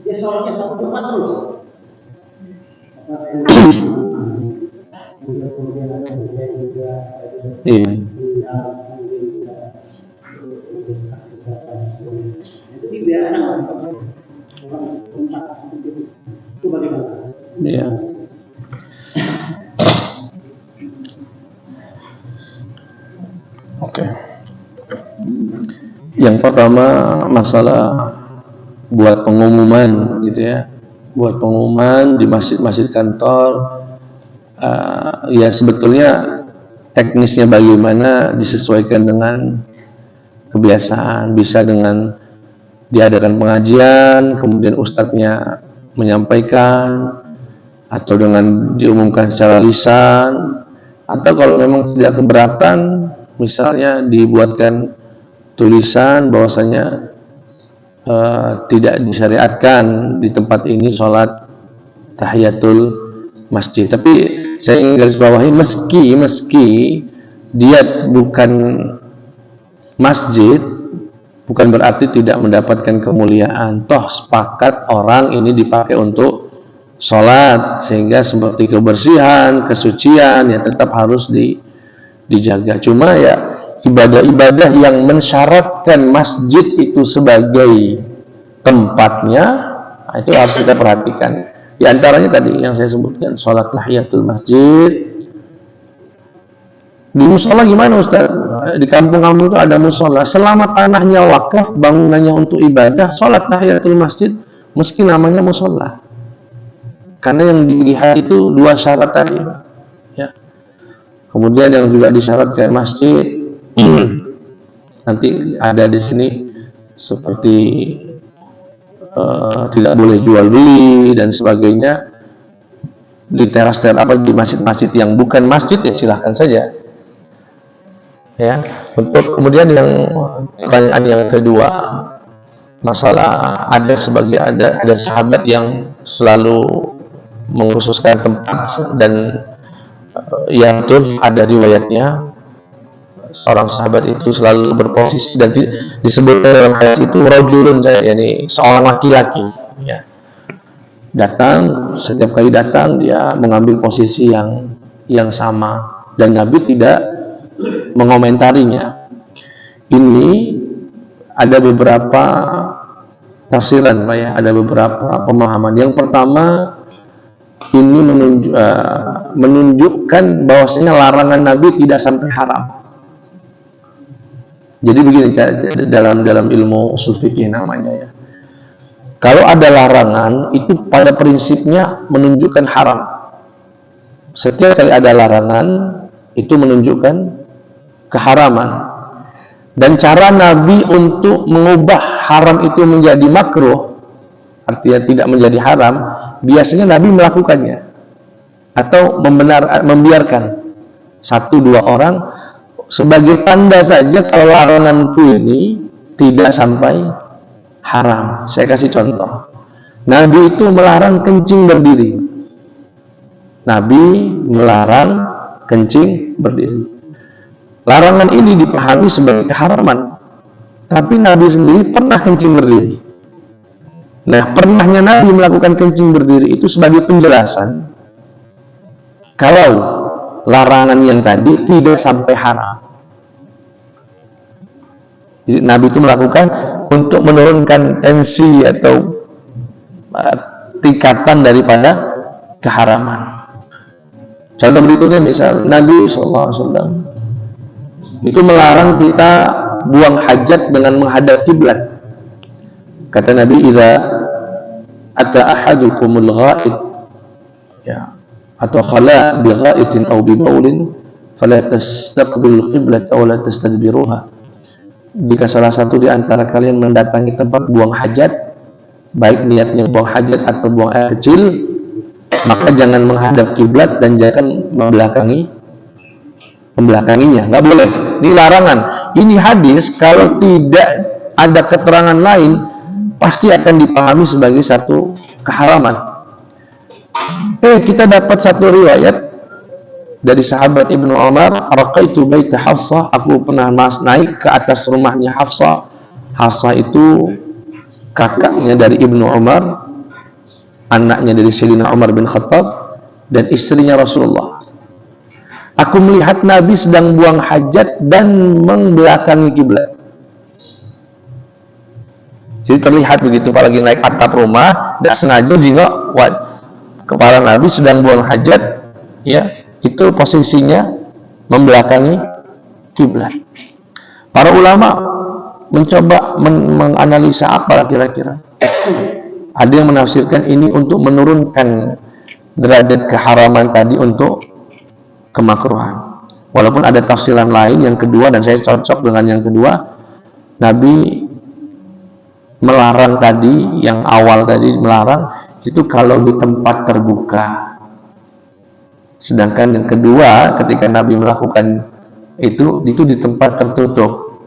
Dia sholatnya satu tempat terus. Iya. Jadi biarkan orang itu bagaimana? Iya. Oke. Yang pertama masalah buat pengumuman gitu ya, buat pengumuman di masjid-masjid kantor. Ya sebetulnya teknisnya bagaimana disesuaikan dengan kebiasaan, bisa dengan diadakan pengajian, kemudian ustadznya menyampaikan, atau dengan diumumkan secara lisan, atau kalau memang tidak keberatan, misalnya dibuatkan tulisan bahwasanya tidak disyariatkan di tempat ini sholat tahiyatul masjid. Tapi saya ingin garis bawahi, meski dia bukan masjid, bukan berarti tidak mendapatkan kemuliaan. Toh sepakat orang ini dipakai untuk sholat, sehingga seperti kebersihan, kesucian ya tetap harus dijaga. Cuma ya ibadah-ibadah yang mensyaratkan masjid itu sebagai tempatnya, itu harus kita perhatikan. Di antaranya tadi yang saya sebutkan, sholat tahiyatul masjid. Di musola gimana Ustaz? Di kampung-kampung itu ada musola. Selama tanahnya wakaf, bangunannya untuk ibadah, sholat tahiyatul masjid, meski namanya musola. Karena yang dilihat itu dua syarat tadi, ya. Kemudian yang juga disyaratkan masjid, nanti ada di sini seperti tidak boleh jual beli dan sebagainya di teras-teras apa di masjid-masjid yang bukan masjid ya silahkan saja. Ya, untuk kemudian yang pertanyaan yang kedua, masalah ada sahabat yang selalu mengkhususkan tempat dan yang itu ada riwayatnya seorang sahabat itu selalu berposisi dan disebut dalam hadis itu rajulun, yakni seorang laki-laki ya. Setiap kali datang dia mengambil posisi yang sama dan Nabi tidak mengomentarinya. Ini ada beberapa tafsiran Pak ya, ada beberapa pemahaman. Yang pertama, ini menunjukkan bahwasanya larangan Nabi tidak sampai haram. Jadi begini dalam ilmu ushul fikih namanya ya. Kalau ada larangan itu pada prinsipnya menunjukkan haram. Setiap kali ada larangan itu menunjukkan keharaman. Dan cara Nabi untuk mengubah haram itu menjadi makruh, artinya tidak menjadi haram, biasanya Nabi melakukannya atau membiarkan 1-2 orang sebagai tanda saja kalau laranganku ini tidak sampai haram. Saya kasih contoh. Nabi itu melarang kencing berdiri. Nabi melarang kencing berdiri. Larangan ini dipahami sebagai keharaman. Tapi Nabi sendiri pernah kencing berdiri. Nah, pernahnya Nabi melakukan kencing berdiri itu sebagai penjelasan kalau larangan yang tadi tidak sampai haram. Jadi, Nabi itu melakukan untuk menurunkan tensi atau tingkatan daripada keharaman. Contoh berikutnya misal Nabi SAW itu melarang kita buang hajat dengan menghadap kiblat. Kata Nabi, "Idza ata ahadukumul ghaid," ya, atau khala bi ghaitin aw bi baulin fala tastaqbil qiblat aw la tastadbiruha. Jika salah satu di antara kalian mendatangi tempat buang hajat, baik niatnya buang hajat atau buang air kecil, maka jangan menghadap kiblat dan jangan membelakanginya. Nggak boleh. Ini larangan. Ini hadis kalau tidak ada keterangan lain pasti akan dipahami sebagai satu keharaman. Kita dapat satu riwayat dari sahabat Ibnu Umar, "Raqaitu baita Hafsah," aku pernah naik ke atas rumahnya Hafsah. Hafsah itu kakaknya dari Ibnu Umar, anaknya dari Sayyidina Umar bin Khattab dan istrinya Rasulullah. Aku melihat Nabi sedang buang hajat dan membelakangi kiblat. Jadi terlihat begitu, apalagi naik atap rumah, tidak sengaja jengok kepala Nabi sedang buang hajat, ya, itu posisinya membelakangi kiblat. Para ulama mencoba menganalisa apa kira-kira. Ada yang menafsirkan ini untuk menurunkan derajat keharaman tadi untuk kemakruhan. Walaupun ada tafsiran lain yang kedua dan saya cocok dengan yang kedua, Nabi melarang tadi, yang awal tadi melarang itu kalau di tempat terbuka. Sedangkan yang kedua ketika Nabi melakukan itu di tempat tertutup.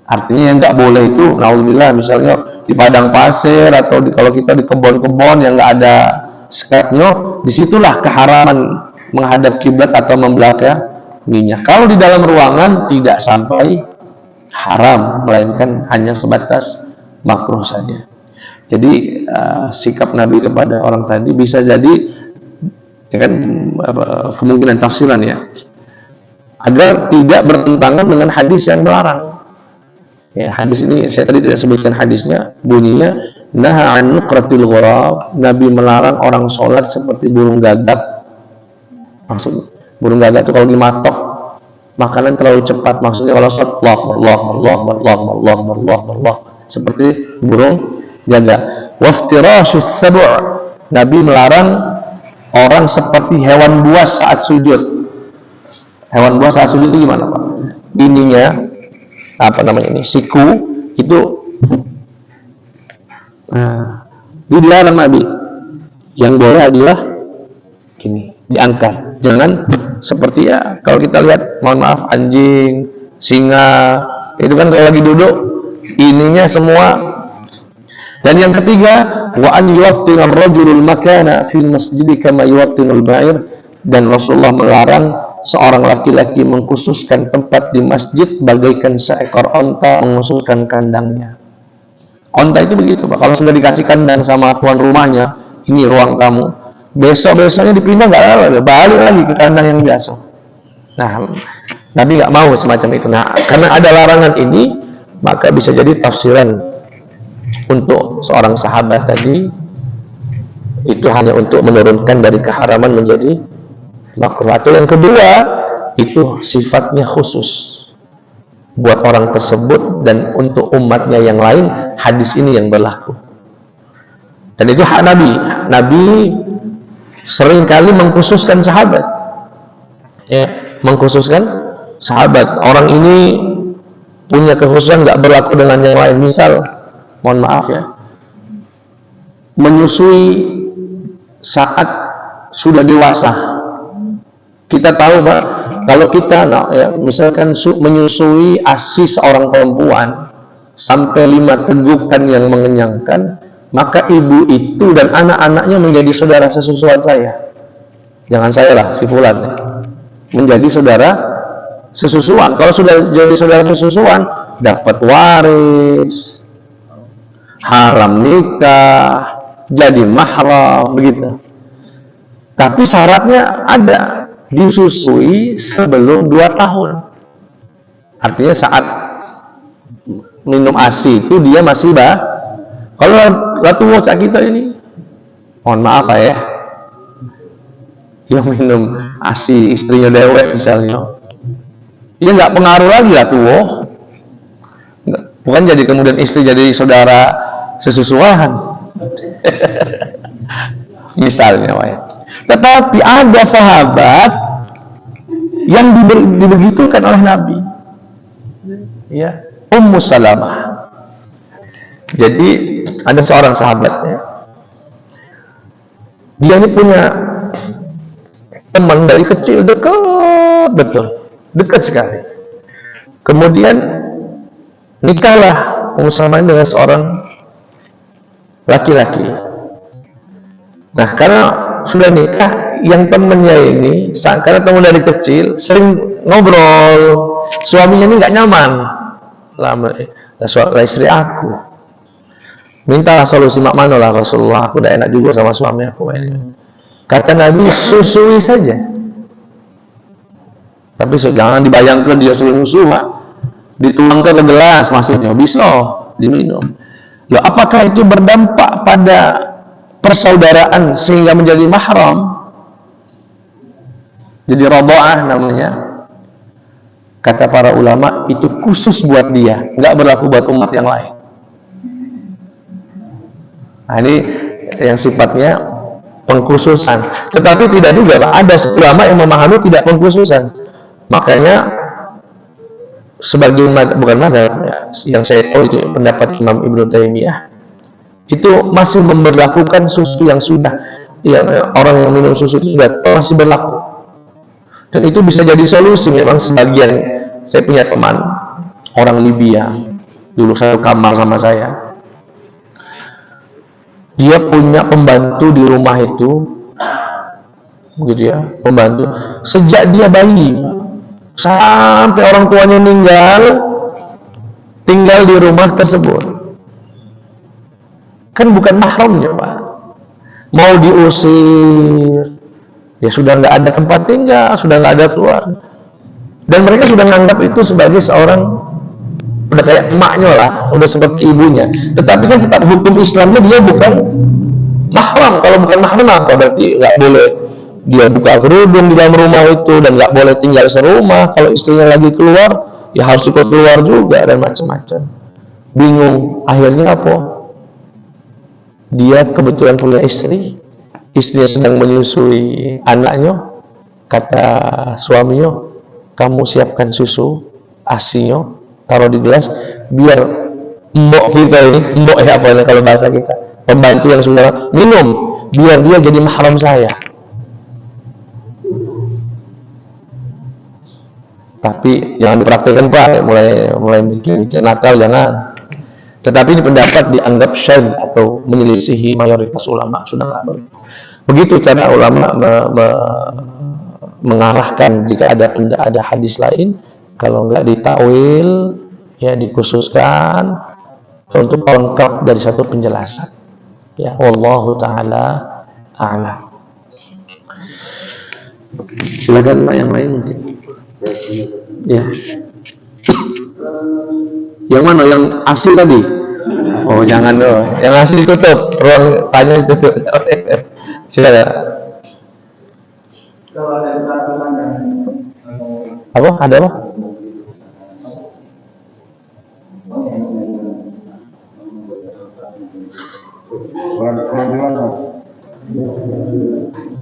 Artinya yang nggak boleh itu, naudzubillah, misalnya di padang pasir atau kalau kita di kebun-kebun yang nggak ada sekatnya, disitulah keharaman menghadap kiblat atau minyak. Kalau di dalam ruangan tidak sampai haram, melainkan hanya sebatas makruh saja. Jadi sikap Nabi kepada orang tadi bisa jadi, ya kan, kemungkinan tafsiran ya, agar tidak bertentangan dengan hadis yang melarang. Ya, hadis ini saya tadi tidak sebutkan hadisnya, bunyinya naha an nuqratil ghurab. Nabi melarang orang sholat seperti burung gagak. Maksud burung gagak itu kalau dimatok makanan terlalu cepat, maksudnya kalau sholat Allah seperti burung gagak. Waftirashus sabu'. Nabi melarang orang seperti hewan buas saat sujud. Hewan buas saat sujud itu gimana, Pak? Ininya apa namanya ini? Siku itu dilarang Nabi. Yang boleh adalah gini, diangkat. Jangan seperti ya kalau kita lihat, mohon maaf, anjing, singa, itu kan kalau lagi duduk ininya semua. Dan yang ketiga, wa an yuwattina ar-rajulul makana fil masjid kama yuwattinul ba'ir. Dan Rasulullah melarang seorang laki-laki mengkhususkan tempat di masjid bagaikan seekor onta mengkhususkan kandangnya. Onta itu begitu, Pak. Kalau sudah dikasih kandang sama tuan rumahnya, ini ruang kamu, besoknya dipindah, nggak ada, balik lagi ke kandang yang biasa. Nah, Nabi nggak mau semacam itu. Nah, karena ada larangan ini, maka bisa jadi tafsiran untuk seorang sahabat tadi itu hanya untuk menurunkan dari keharaman menjadi makruh. Atau yang kedua, itu sifatnya khusus buat orang tersebut, dan untuk umatnya yang lain hadis ini yang berlaku. Dan itu hak Nabi. Nabi seringkali mengkhususkan sahabat, ya, mengkhususkan sahabat. Orang ini punya kekhususan, nggak berlaku dengan yang lain. Misal, mohon maaf ya, menyusui saat sudah dewasa. Kita tahu, Pak, kalau kita misalkan menyusui ASI seorang perempuan sampai 5 tegukan yang mengenyangkan, maka ibu itu dan anak-anaknya menjadi saudara sesusuan saya. Jangan saya lah, si fulan ya, menjadi saudara sesusuan. Kalau sudah jadi saudara sesusuan, dapat waris, haram nikah, jadi mahram, begitu. Tapi syaratnya ada, disusui sebelum 2 tahun. Artinya saat minum ASI itu dia masih kalau latu wocak kita ini, mohon maaf Pak ya, yang minum ASI istrinya dewek misalnya, dia nggak pengaruh lagi latu. Bukan jadi kemudian istri jadi saudara sesusuan. Misalnya, Pak ya. Tetapi ada sahabat yang dibegitukan oleh Nabi, ya, Ummu Salamah. Jadi ada seorang sahabat ya, dia ini punya teman dari kecil, dekat, betul, dekat sekali. Kemudian nikahlah Ummu Salamah dengan seorang laki-laki. Nah, karena sudah nikah, yang temennya ini, karena teman dari kecil, sering ngobrol, suaminya ini nggak nyaman. Lah istri aku, mintalah solusi, mak mana lah Rasulullah, aku udah enak juga sama suami aku ini. Kata Nabi, susui saja. Tapi jangan dibayangkan dia suruh susu, dituangkan ke gelas, maksudnya bisa diminum. Loh, apakah itu berdampak pada persaudaraan sehingga menjadi mahram, jadi radha'ah namanya? Kata para ulama, itu khusus buat dia, nggak berlaku buat umat yang lain. Nah, ini yang sifatnya pengkhususan. Tetapi tidak juga, Pak, ada ulama yang memahami tidak pengkhususan. Makanya sebagian bukan mazhab ya, yang saya tahu itu pendapat Imam Ibnu Taimiyah, itu masih memberlakukan susu yang sudah, ya, orang yang minum susu itu sudah masih berlaku. Dan itu bisa jadi solusi. Memang sebagian, saya punya teman orang Libya, dulu satu kamar sama saya, dia punya pembantu di rumah itu, begitu ya, pembantu sejak dia bayi. sampai orang tuanya meninggal, tinggal di rumah tersebut. Kan bukan mahramnya, Pak. Mau diusir, ya sudah nggak ada tempat tinggal, sudah nggak ada keluarga. Dan mereka sudah menganggap itu sebagai seorang, udah kayak emaknya lah, udah seperti ibunya. Tetapi kan tetap hukum Islamnya dia bukan mahram. Kalau bukan mahram apa? Berarti nggak boleh dia buka kerudung di dalam rumah itu, dan nggak boleh tinggal serumah. Kalau istrinya lagi keluar, ya harus ikut keluar juga, dan macam-macam. Bingung. Akhirnya apa? Dia kebetulan punya istri, istrinya sedang menyusui anaknya. Kata suaminya, kamu siapkan susu asinya, taruh di gelas, biar mbok kita ini, mbok ya apa ini kalau bahasa kita, pembantu yang sudah minum, biar dia jadi mahram saya. Tapi jangan dipraktikkan, Pak, mulai bikin nakal, jangan. Tetapi ini pendapat dianggap syadz atau menyelisihi mayoritas ulama, sudah nggak boleh. Begitu cara ulama mengarahkan. Jika ada hadis lain, kalau nggak ditakwil, ya dikhususkan untuk lengkap dari satu penjelasan. Ya, wallahu taala a'lam. Silakan Pak, yang lain mungkin. Ya. Yang mana? Yang asli tadi? Oh, jangan dong. Yang asli tutup. Ruang tanya ditutup. Silakan. Apa? Ada apa?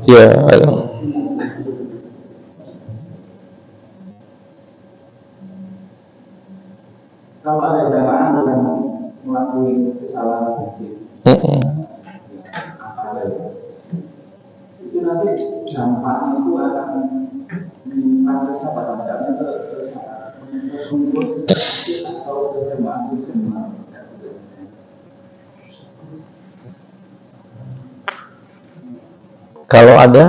Ya, kalau ada jamaah yang melakukan kesalahan fisik, itu nanti dampaknya itu akan pada siapa? Dampaknya ke pengurus atau ke jemaah. kalau ada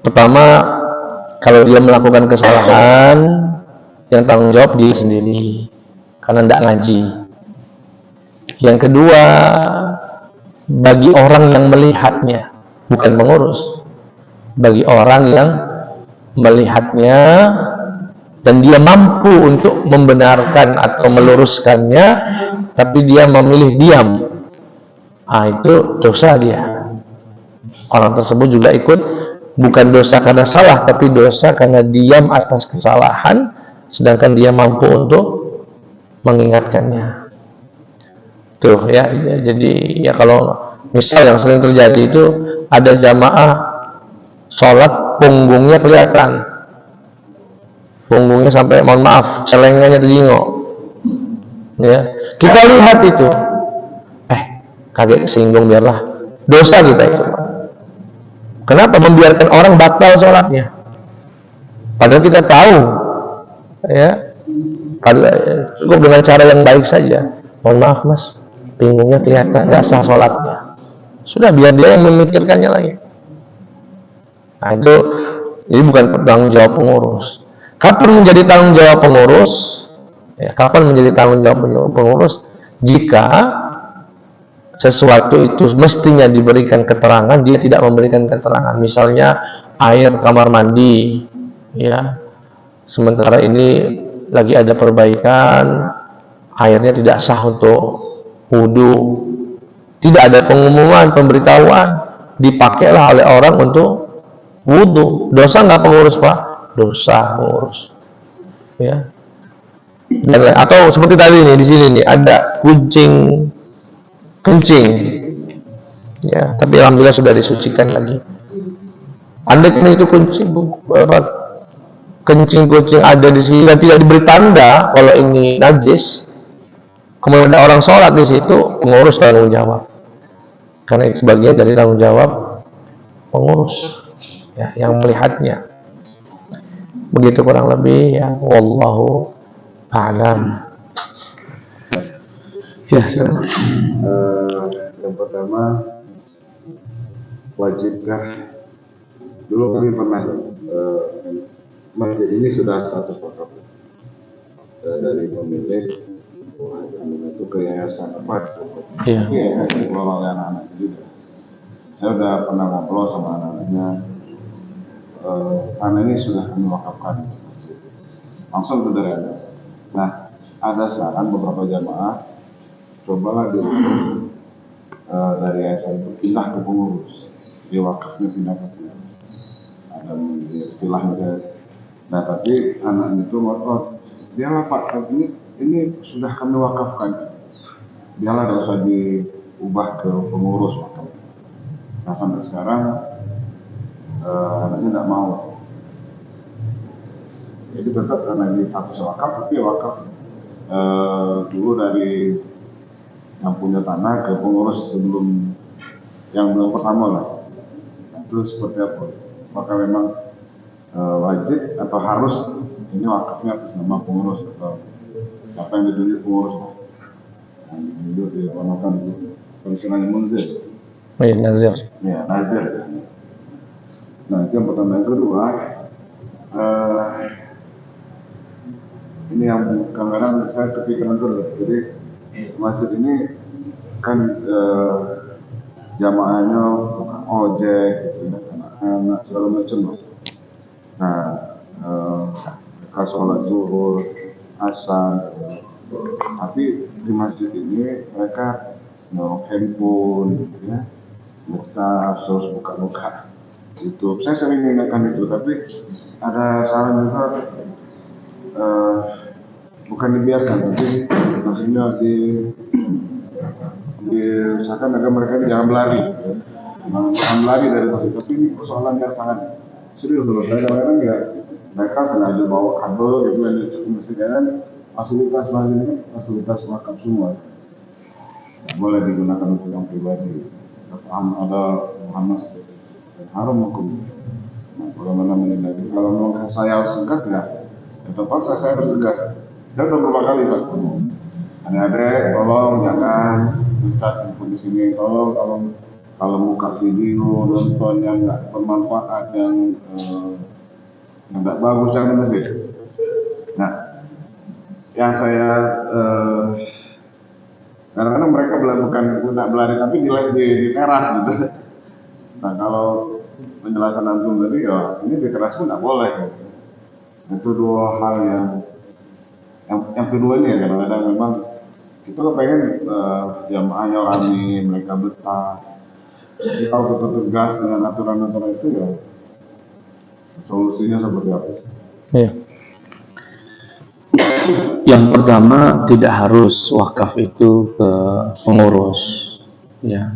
pertama, kalau dia melakukan kesalahan, yang tanggung jawab dia sendiri karena tidak ngaji. Yang kedua, bagi orang yang melihatnya, bukan pengurus, bagi orang yang melihatnya dan dia mampu untuk membenarkan atau meluruskannya, tapi dia memilih diam, itu dosa dia. Orang tersebut juga ikut, bukan dosa karena salah, tapi dosa karena diam atas kesalahan, sedangkan dia mampu untuk mengingatkannya. Tuh ya, jadi ya kalau misal yang sering terjadi itu ada jamaah sholat punggungnya kelihatan, punggungnya sampai, mohon maaf, celengannya terjingok. Ya, kita lihat itu, kaget singgung, biarlah, dosa kita itu. Kenapa membiarkan orang batal sholatnya? Padahal kita tahu, ya, cukup dengan cara yang baik saja. Mohon maaf mas, pinggungnya kelihatan, nggak sah sholatnya. Sudah, biar dia yang memikirkannya lagi. Nah itu, ini bukan tanggung jawab pengurus. Kapan menjadi tanggung jawab pengurus? Ya, kapan menjadi tanggung jawab pengurus? Jika sesuatu itu mestinya diberikan keterangan, dia tidak memberikan keterangan. Misalnya air kamar mandi, ya, sementara ini lagi ada perbaikan, airnya tidak sah untuk wudu, tidak ada pengumuman, pemberitahuan, dipakailah oleh orang untuk wudu. Dosa nggak pengurus, Pak? Dosa pengurus. Ya. Dan, atau seperti tadi nih, di sini nih ada kucing kencing, ya, tapi alhamdulillah sudah disucikan lagi. Andaikan itu kencing kucing ada di sini dan tidak diberi tanda kalau ini najis, kemudian ada orang sholat di situ, pengurus tanggung jawab, karena itu sebagian dari tanggung jawab pengurus, ya, yang melihatnya. Begitu kurang lebih, ya, wallahu a'lam. Ya, Yang pertama, wajibkah, dulu kami pernah masjid ini sudah status wakaf dari pemilik itu ke yayasan apa? iya. Yayasan dikelola oleh anak-anak juga. Saya udah pernah ngobrol sama anak-anaknya, tanah ini sudah kami wakafkan langsung ke daerah. Nah, ada saran beberapa jamaah, cobalah diurus dari yayasan itu pindah ke pengurus, di wakafnya pindah ke pengurus. Ada istilahnya. Nah, tapi anak itu ngotot, biarlah Pak, ini sudah kami wakafkan, biarlah tidak usah diubah ke pengurus wakaf. Nah, sampai sekarang anaknya tidak mau. Jadi tetap karena ini satu wakaf, tapi wakaf dulu dari yang punya tanah ke pengurus sebelum yang belum pertama lah. Itu seperti apa? Maka memang wajib atau harus ini wakafnya atas nama pengurus atau siapa yang ditunjuk pengurus? Yang ditunjuk dilakukan komisioner munzir. Oh iya, nazir. Ya, nazir. Nah, itu yang pertama. Yang kedua, ini yang kadang-kadang saya kepikiran terus. Jadi masjid ini kan jamaahnya bukan ojek, gitu, anak-anak segala macam. Nah, mereka sholat zuhur, asar, tapi di masjid ini mereka nyolong handphone, gitu ya, buka, terus buka-buka YouTube. Saya sering mengingatkan itu, tapi ada saran juga. Bukan dibiarkan, tapi maksudnya diusahakan agar mereka jangan berlari, jangan berlari dari masjid. Tapi ini persoalan yang sangat serius loh. Saya kadang-kadang ya mereka sengaja bawa kabel gitu yang cukup masjid, kan fasilitas masjid ini fasilitas wakaf semua, boleh digunakan untuk yang pribadi. Ada Muhammad haram hukum. Nah, bagaimana menilai? Kalau memang saya harus tegas ya tempat saya harus tegas. Dan beberapa kali Pak, adik-adik tolong jangan ngecas handphone di sini. Tolong kalau buka video nonton yang nggak bermanfaat, yang nggak bagus, jangan masih. Nah, yang saya kadang-kadang mereka bukan nggak berlari tapi di teras gitu. Nah, kalau penjelasan antum tadi ya ini di teras pun nggak boleh. Itu dua hal yang kedua ini ya, kadang-kadang memang kita pengen jamaahnya rame, mereka betah. Jadi kalau kita tegas dengan aturan-aturan itu ya solusinya seperti apa? Ya. Yang pertama, tidak harus wakaf itu ke pengurus, ya.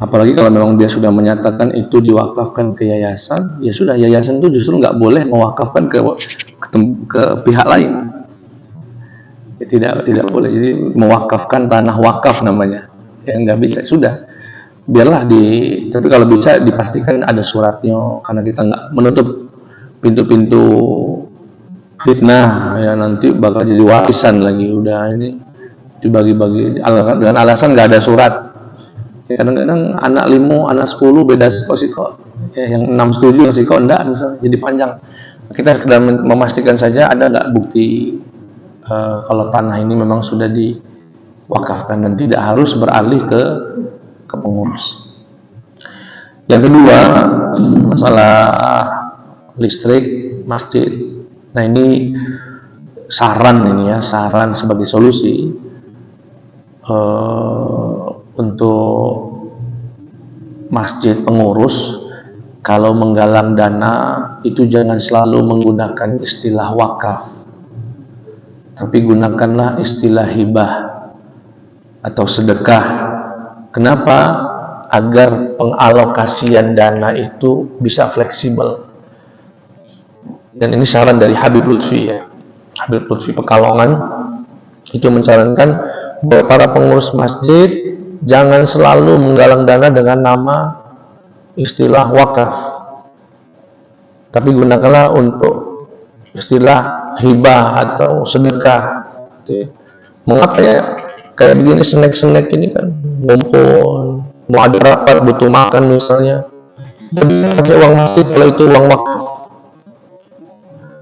Apalagi kalau memang dia sudah menyatakan itu diwakafkan ke yayasan, ya sudah, yayasan itu justru nggak boleh mewakafkan ke pihak lain. Ya, tidak boleh. Jadi mewakafkan tanah wakaf namanya, ya nggak bisa. Sudah, biarlah tapi kalau bisa dipastikan ada suratnya, karena kita nggak menutup pintu-pintu fitnah, ya nanti bakal jadi warisan lagi. Udah ini dibagi-bagi dengan alasan nggak ada surat. Ya, kadang-kadang anak 5, anak 10 beda siko. Ya, yang 6 setuju, yang siko enggak, misalnya jadi panjang. Kita sedang memastikan saja ada nggak bukti kalau tanah ini memang sudah diwakafkan dan tidak harus beralih ke pengurus. Yang kedua, masalah listrik masjid. Nah, ini saran sebagai solusi untuk masjid pengurus, kalau menggalang dana itu jangan selalu menggunakan istilah wakaf, tapi gunakanlah istilah hibah atau sedekah. Kenapa? Agar pengalokasian dana itu bisa fleksibel. Dan ini saran dari Habib Lutfi, ya. Habib Lutfi Pekalongan itu mensarankan bahwa para pengurus masjid jangan selalu menggalang dana dengan nama istilah wakaf, tapi gunakanlah untuk istilah hibah atau sedekah. Mengapa ya? kayak begini snack ini kan ngumpul, mau ada rapat butuh makan misalnya, nggak bisa pakai uang masjid kalau itu uang wakaf.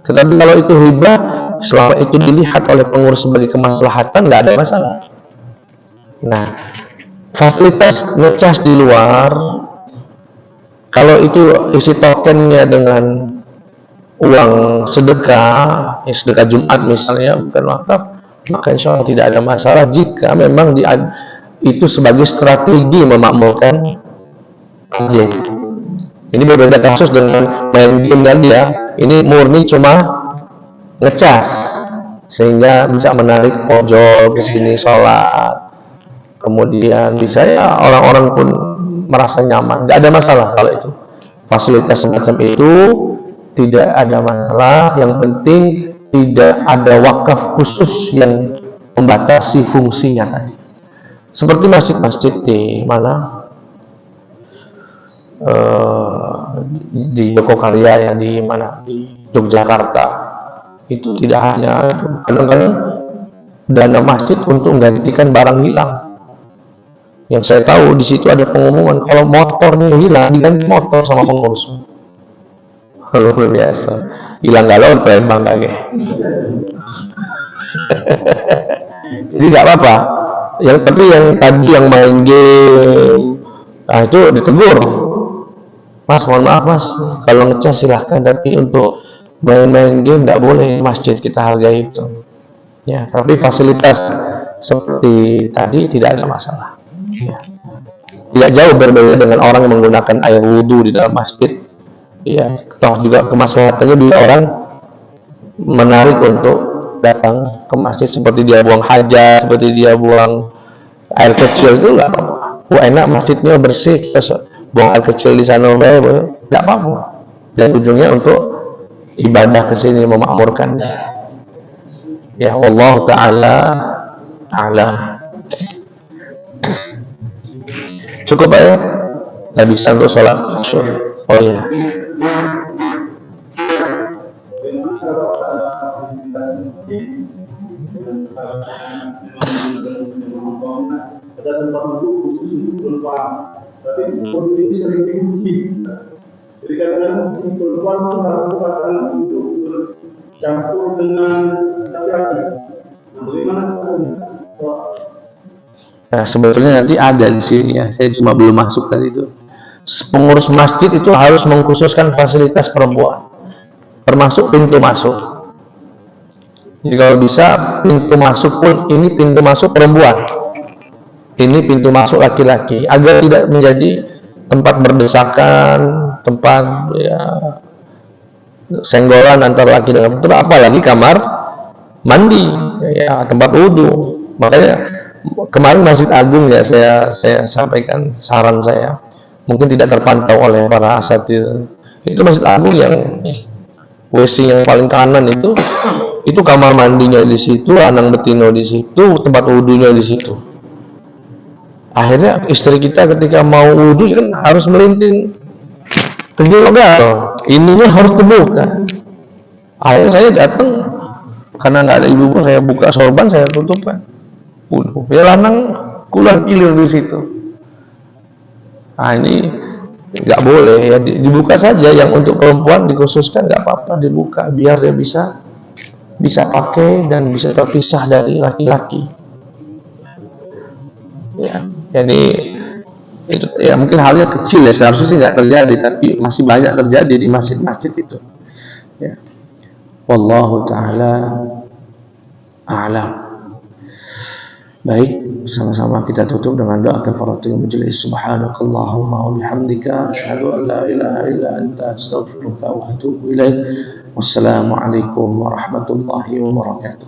Tetapi kalau itu hibah, selama itu dilihat oleh pengurus sebagai kemaslahatan, nggak ada masalah. Nah, fasilitas ngecas di luar, kalau itu isi tokennya dengan uang sedekah, sedekah Jumat misalnya, bukan wakaf, maka insya Allah tidak ada masalah jika memang itu sebagai strategi memakmurkan masjid. Ini berbeda kasus dengan main game dan dia, ini murni cuma ngecas sehingga bisa menarik ojol ke sini sholat, kemudian bisa ya orang-orang pun merasa nyaman, nggak ada masalah kalau itu fasilitas semacam itu, tidak ada masalah. Yang penting tidak ada wakaf khusus yang membatasi fungsinya tadi, seperti masjid-masjid di mana di Jogokarya ya, di mana di Yogyakarta itu tidak hanya kadang-kadang dana masjid untuk menggantikan barang hilang. Yang saya tahu di situ ada pengumuman kalau motornya hilang diganti motor sama pengurus. Luar biasa. Hilang galon Palembang lagi. Jadi nggak apa-apa. Tapi yang tadi yang main game, nah itu ditegur. Mas, mohon maaf mas, kalau ngecas silahkan, tapi untuk main-main game nggak boleh, masjid kita hargai itu. Ya, tapi fasilitas seperti tadi tidak ada masalah. Ya. Tidak jauh berbeda dengan orang yang menggunakan air wudhu di dalam masjid. Ya, toh juga kemaslahatannya bila orang menarik untuk datang ke masjid, seperti dia buang hajat, seperti dia buang air kecil, itu nggak apa-apa. Wah, enak masjidnya bersih, buang air kecil di sana, nggak apa-apa. Dan ujungnya untuk ibadah ke sini, memakmurkan. Ya Allah Ta'ala a'lam. Cukup ya? Nggak bisa untuk sholat. Oh iya. Tapi kondisi sering tinggi. Jadi kadang-kadang perempuan melakukan untuk campur dengan laki-laki. Bagaimana caranya? Nah, sebetulnya nanti ada di sini ya. Saya cuma belum masukkan itu. Pengurus masjid itu harus mengkhususkan fasilitas perempuan, termasuk pintu masuk. Jadi kalau bisa pintu masuk pun ini pintu masuk perempuan, ini pintu masuk laki-laki, agar tidak menjadi tempat berdesakan, tempat ya senggolan antara laki dan perempuan, apalagi kamar mandi, ya tempat wudhu. Makanya kemarin Masjid Agung ya saya sampaikan saran saya, mungkin tidak terpantau oleh para asatidz. Itu Masjid Agung yang WC yang paling kanan itu kamar mandinya di situ, lanang betino di situ, tempat wudhunya di situ. Akhirnya istri kita ketika mau wudhu kan harus melinting ke jilbab, ininya harus terbuka. Akhirnya saya datang karena nggak ada ibu, saya buka sorban, saya tutupkan wudhu. Ya lanang kulan kilir di situ. Nah ini nggak boleh ya, dibuka saja. Yang untuk perempuan dikhususkan nggak apa-apa, dibuka biar dia bisa pakai dan bisa terpisah dari laki-laki. Ya, jadi itu ya mungkin halnya kecil ya, seharusnya sih nggak terjadi, tapi masih banyak terjadi di masjid-masjid itu. Ya. Wallahu ta'ala a'lam. Baik, sama-sama kita tutup dengan doa kafaratul majlis. Subhanakallahumma wa bihamdika asyhadu an la ilaha illa anta astaghfiruka wa atubu ilaik. Wassalamualaikum warahmatullahi wabarakatuh.